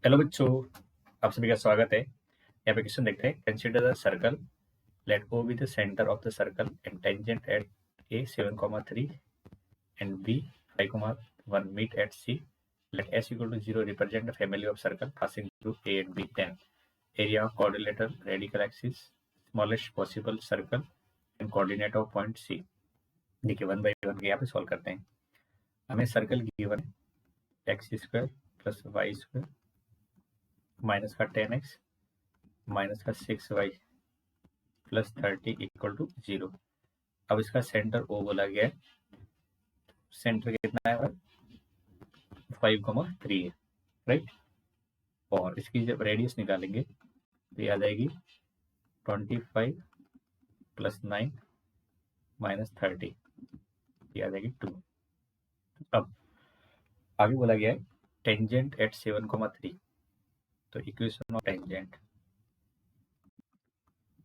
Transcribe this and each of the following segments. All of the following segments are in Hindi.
हेलो बच्चों, आप सभी का स्वागत है। यहाँ पे क्वेश्चन देखते हैं। Consider the circle, let O be the centre of the circle and tangent at A 7,3 and B 5,1 meet at C. Let S equal to 0 represent the family of circle passing through A and B. Then area of quadrilateral radical axis, smallest possible circle and coordinate of point C. देखिए 1 by 1 यहाँ पे सॉल्व करते हैं। हमें सर्कल गिवन है x square plus y square minus का 10x माइनस का 6y प्लस 30 इक्वल टू 0। अब इसका सेंटर O बोला गया है। सेंटर कितना है? 5,3 है, राइट। और इसकी जब रेडियस निकालेंगे तो ये आ जाएगी 25 प्लस 9 माइनस 30, ये आ जाएगी 2। अब आगे बोला गया है टेंजेंट एट 7,3, तो equation of tangent,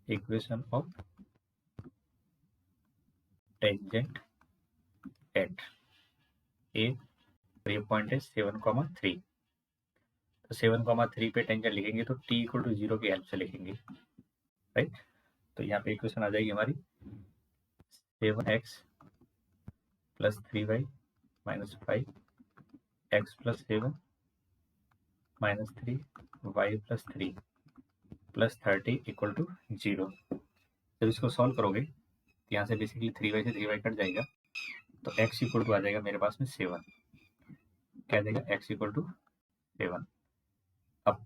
equation of tangent at A, ये पॉइंट है 7,3। तो 7,3 पे टेंजेंट लिखेंगे तो t इक्वल टू 0 की हेल्प से लिखेंगे, राइट। तो यहाँ पे इक्वेशन आ जाएगी हमारी 7x plus 3y minus 5x plus 7 minus 3y plus 3 plus 30 equal to 0। जब इसको सॉल्व करोगे तो यहाँ से बेसिकली 3y से 3y कट जाएगा, तो x इक्वल टू आ जाएगा मेरे पास में 7। क्या आ जाएगा? x equal to 7। अब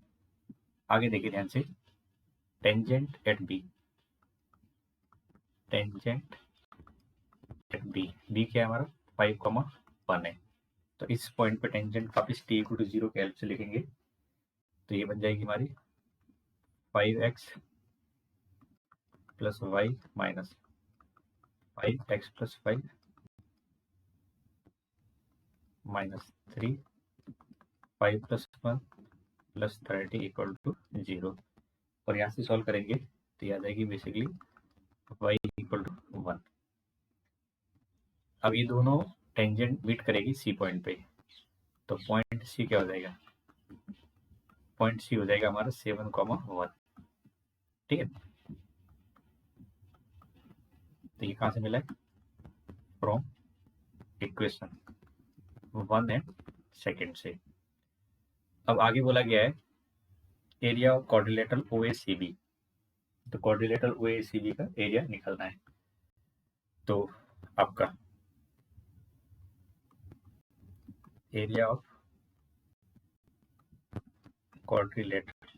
आगे देखिए ध्यान से, tangent at b, tangent at b क्या है हमारा? 5,1 है। तो इस पॉइंट पे टेंजेंट वापिस t इक्वल टू 0 के हेल्प से लिखेंगे, तो ये बन जाएगी हमारी 5x plus y minus 5x plus 5 minus 3 5 plus 1 plus 30 equal to 0। और यहाँ से सॉल्व करेंगे तो ये आ जाएगी बेसिकली y इक्वल टू 1। अब ये दोनों टेंजेंट मीट करेगी सी पॉइंट पे, तो पॉइंट सी क्या हो जाएगा? पॉइंट सी हो जाएगा हमारा 7,1, ठीक है। तो ये कहाँ से मिला है? फ्रॉम इक्वेशन 1 एंड सेकेंड से। अब आगे बोला गया है एरिया ऑफ क्वाड्रिलेटरल OACB, तो क्वाड्रिलेटरल OACB का एरिया निकालना है। तो आपका एरिया ऑफ क्वाड्रिलेटरल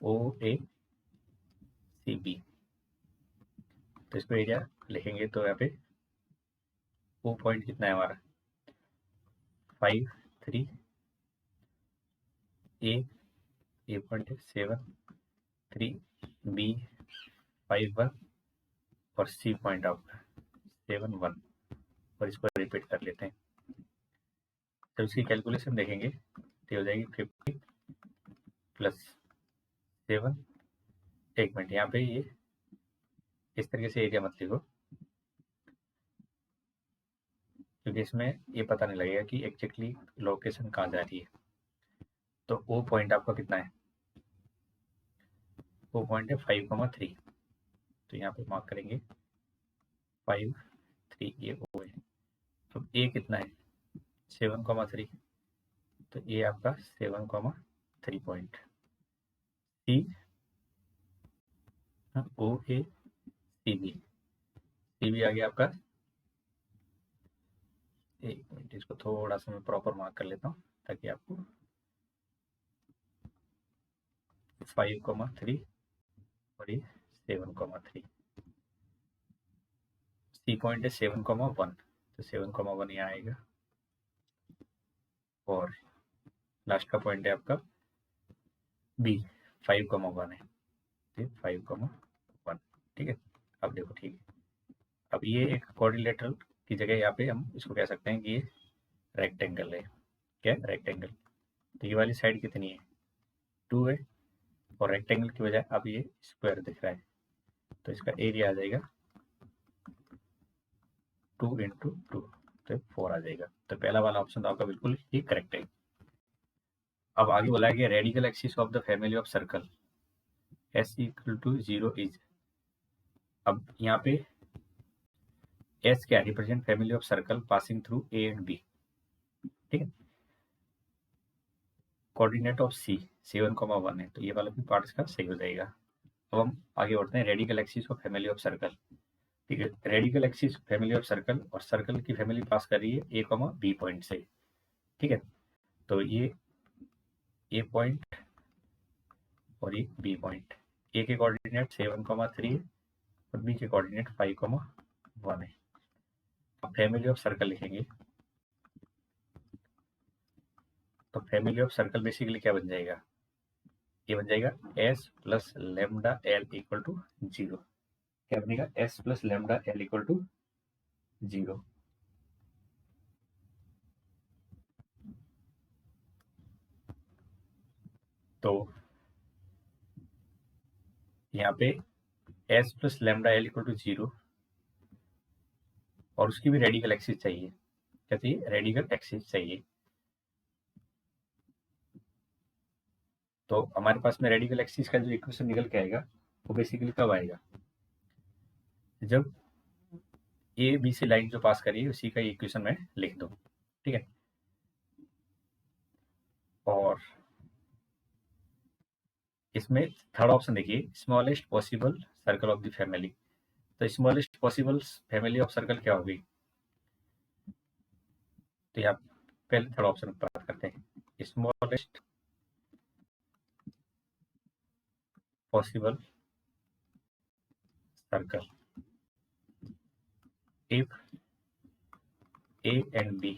OACB, तो इसको एरिया लिखेंगे तो यहाँ पे O पॉइंट कितना है हमारा? 5 3, ए पॉइंट है 7 3, B 5 1 और सी पॉइंट आपका 7 1। और इसको रिपीट कर लेते हैं। जब इसकी कैलकुलेशन देखेंगे तो हो जाएगी 50 प्लस 7। एक मिनट, यहाँ पे ये इस तरीके से एरिया मत लिखो, क्योंकि इसमें ये पता नहीं लगेगा कि एग्जैक्टली लोकेशन कहाँ जा रही है। तो ओ पॉइंट आपका कितना है? ओ पॉइंट है 5,3, तो यहाँ पे मार्क करेंगे 5 3, ये ओ है। अब ए कितना है? 7,3, तो ये आपका 7,3 पॉइंट। सी OACB आ गया आपका। एक मिनट, इसको थोड़ा सा मैं प्रॉपर मार्क कर लेता हूँ ताकि आपको 5,3 और ये 7,3। सी पॉइंट है 7,1, तो 7,1 यहाँ आएगा। और लास्ट का पॉइंट है आपका बी 5,1 है, 5,1, ठीक है। अब देखो, ठीक है। अब ये एक क्वाड्रिलेटरल की जगह यहाँ पे हम इसको कह सकते हैं कि ये रेक्टेंगल है। क्या है? रेक्टेंगल। तो ये वाली साइड कितनी है? 2 है, और रेक्टेंगल की बजाय अब ये स्क्वायर दिख रहा है, तो इसका एरिया आ जाएगा 2 × 2, तो 4 आ जाएगा। तो पहला वाला ऑप्शन तो आपका बिल्कुल ही करेक्ट है। अब आगे बोला गया radical axis of the family of circle S equal to 0 is. अब यहाँ पे एस क्या represent family of circle passing through A and B, ठीक है। कोऑर्डिनेट ऑफ सी 7,1 है, तो ये वाला भी पार्ट इसका सही हो जाएगा। अब हम आगे बढ़ते हैं radical axis of family of circle, ठीक है। Radical axis family of circle और सर्कल की फैमिली पास कर रही है ए कॉमा बी पॉइंट से, ठीक है। तो ये ए पॉइंट और ये बी पॉइंट, ए के कोऑर्डिनेट 7,3 है और बी के कोऑर्डिनेट 5,1 है। अब फैमिली ऑफ सर्कल लिखेंगे तो फैमिली ऑफ सर्कल बेसिकली क्या बन जाएगा, ये बन जाएगा S plus lambda L equal to 0। क्या बनेगा, S plus lambda L equal to 0। तो यहाँ पे S plus lambda L equal to 0 और उसकी भी रेडिकल एक्सिस चाहिए। क्या चाहिए, रेडिकल एक्सिस चाहिए। तो हमारे पास में रेडिकल एक्सिस का जो इक्वेशन निकल के आएगा वो बेसिकली कब आएगा, जब ए बी से लाइन जो पास करिए उसी का इक्वेशन में लिख दो, ठीक है। और इसमें थर्ड ऑप्शन देखिए smallest possible circle of the family. तो smallest possible family of circle क्या होगी, तो यहाँ पहले थर्ड ऑप्शन पर बात करते हैं। Smallest possible circle if A and B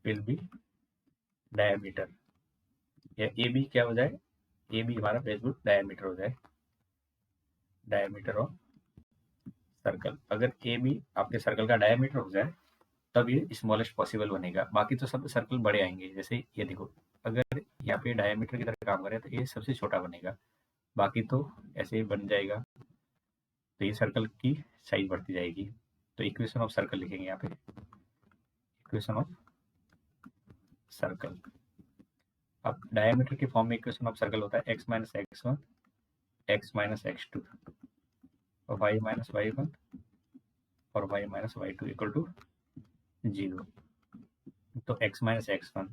will be diameter, या ए बी क्या हो जाए, ए बी हमारा बिल्कुल डायमीटर हो जाए, डायमीटर ऑफ सर्कल। अगर ए बी आपके सर्कल का डायमीटर हो जाए तब ये स्मॉलेस्ट पॉसिबल बनेगा। बाकी तो सब सर्कल बड़े आएंगे, जैसे ये देखो अगर यहाँ पे डायमीटर की तरह काम करे तो ये सबसे छोटा बनेगा, बाकी तो ऐसे ही बन जाएगा। तो ये सर्कल की साइज बढ़ती जाएगी। तो इक्वेशन ऑफ सर्कल लिखेंगे यहाँ पे, इक्वेशन ऑफ सर्कल। अब डायमीटर के फॉर्म में इक्वेशन ऑफ सर्कल होता है x minus x1 x minus x2 और y माइनस y1 और y minus y2 equal to 0। तो x माइनस x1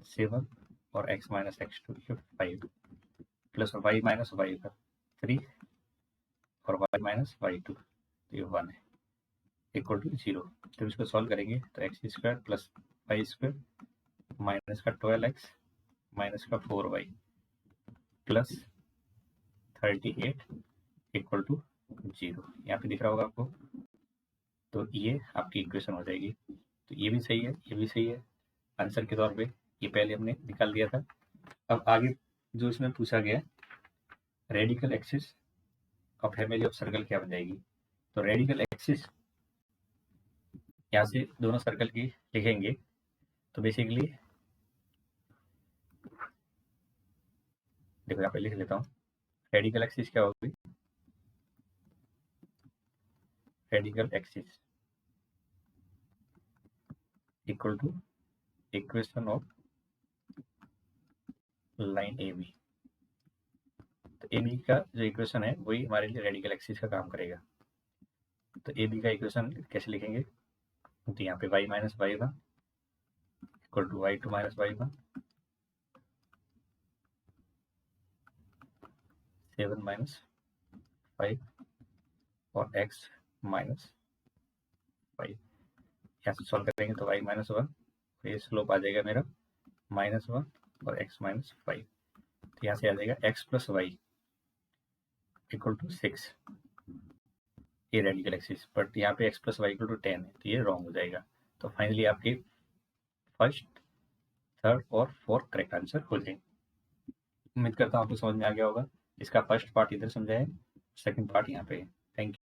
7 और x minus x2 5 plus y minus y1 3 और y माइनस y2 ये 1 है इक्वल टू 0। तो इसको सॉल्व करेंगे तो x square plus y square minus का 12x माइनस का 4y प्लस 38 इक्वल टू 0। यहाँ पे दिख रहा होगा आपको। तो ये आपकी इक्वेशन हो जाएगी। तो ये भी सही है, ये भी सही है आंसर के तौर पे, ये पहले हमने निकाल दिया था। अब आगे जो इसमें पूछा गया radical axis of family of circle क्या बन जाएगी। तो रेडिकल एक्सिस यहाँ से दोनों सर्कल की लिखेंगे तो बेसिकली देखो यहाँ पे लिख लेता हूँ। रेडिकल एक्सिस क्या होगी, radical axis equal to equation of line A B. तो ए बी का जो इक्वेशन है वही हमारे लिए रेडिकल एक्सिस का काम करेगा। तो ए बी का इक्वेशन कैसे लिखेंगे, तो यहाँ पे y minus y one equal to y2 minus y1 7 minus 5 और x माइनस 5। यहाँ से सॉल्व करेंगे तो y माइनस 1 ये स्लोप आ जाएगा मेरा -1 और x माइनस 5। तो यहाँ से आ जाएगा x plus y equal to 6 ये रेडिकल एक्सिस, बट यहाँ पे x plus y equal to 10 है तो ये रॉन्ग हो जाएगा। तो फाइनली आपके फर्स्ट, थर्ड और फोर्थ करेक्ट आंसर हो जाएंगे। उम्मीद करता हूँ आपको समझ में आ गया होगा। इसका फर्स्ट पार्ट इधर समझाया, सेकंड पार्ट यहाँ पे है। Thank you.